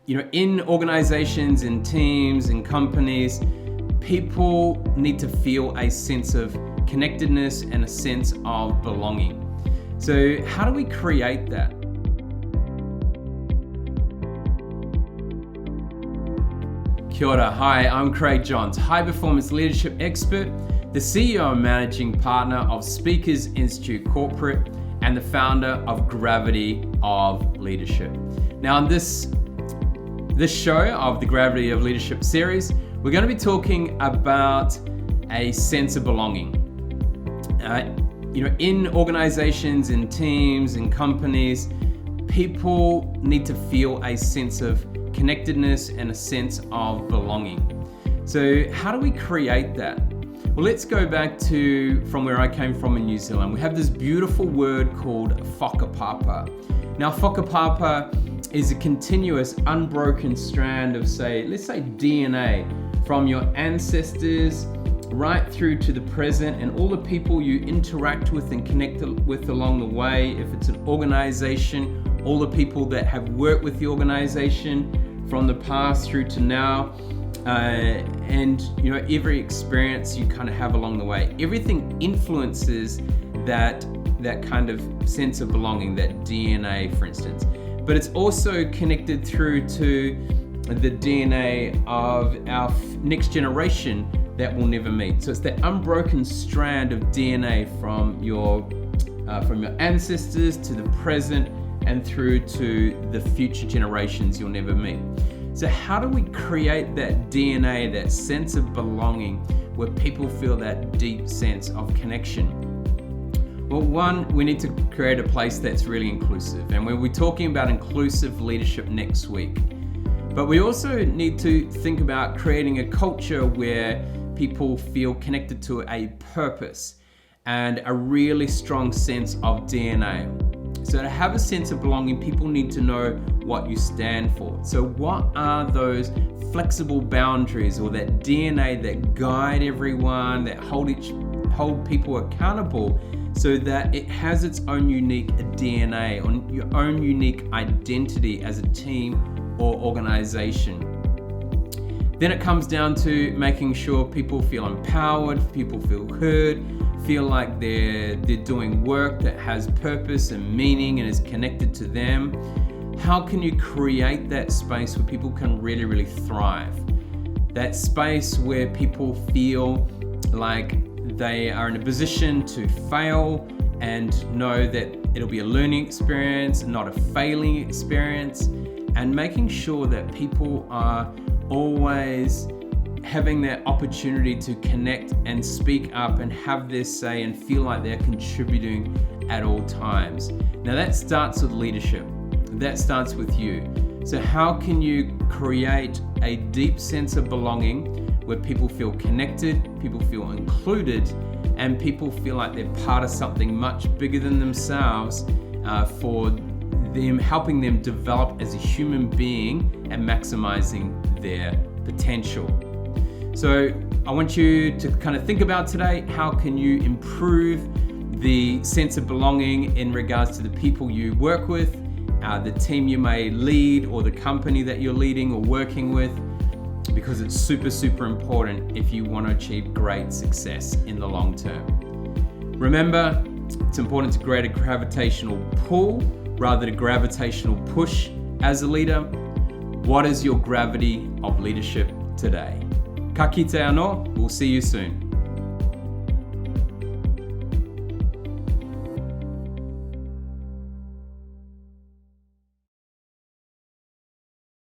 In organizations, in teams, in companies, people need to feel a sense of connectedness and a sense of belonging. So how do we create that? Kia ora, hi, I'm Craig Johns, high performance leadership expert, the CEO and managing partner of Speakers Institute Corporate, and the founder of Gravity of Leadership. Now, in this show of the Gravity of Leadership series, we're going to be talking about a sense of belonging. In organizations, in teams, in companies, people need to feel a sense of connectedness and a sense of belonging. So how do we create that? Well, let's go back to from where I came from in New Zealand. We have this beautiful word called whakapapa. Now, whakapapa is a continuous, unbroken strand of, let's say DNA from your ancestors right through to the present and all the people you interact with and connect with along the way. If it's an organization, all the people that have worked with the organization from the past through to now, and every experience you kind of have along the way. Everything influences that kind of sense of belonging, that DNA, for instance. But it's also connected through to the DNA of our next generation that we'll never meet. So it's that unbroken strand of DNA from your ancestors to the present and through to the future generations you'll never meet. So how do we create that DNA, that sense of belonging, where people feel that deep sense of connection? Well, one, we need to create a place that's really inclusive. And we'll be talking about inclusive leadership next week. But we also need to think about creating a culture where people feel connected to a purpose and a really strong sense of DNA. So to have a sense of belonging, people need to know what you stand for. So what are those flexible boundaries or that DNA that guide everyone, that hold people accountable so that it has its own unique DNA, on your own unique identity as a team or organization? Then it comes down to making sure people feel empowered, people feel heard, feel like they're doing work that has purpose and meaning and is connected to them. How can you create that space where people can really, really thrive? That space where people feel like they are in a position to fail and know that it'll be a learning experience, not a failing experience, and making sure that people are always having that opportunity to connect and speak up and have their say and feel like they're contributing at all times. Now that starts with leadership. That starts with you. So how can you create a deep sense of belonging where people feel connected, people feel included, and people feel like they're part of something much bigger than themselves, for them, helping them develop as a human being and maximizing their potential. So I want you to kind of think about today, how can you improve the sense of belonging in regards to the people you work with, the team you may lead, or the company that you're leading or working with, because it's super, super important if you want to achieve great success in the long term. Remember, it's important to create a gravitational pull rather than a gravitational push as a leader. What is your gravity of leadership today? Ka kite anō, we'll see you soon.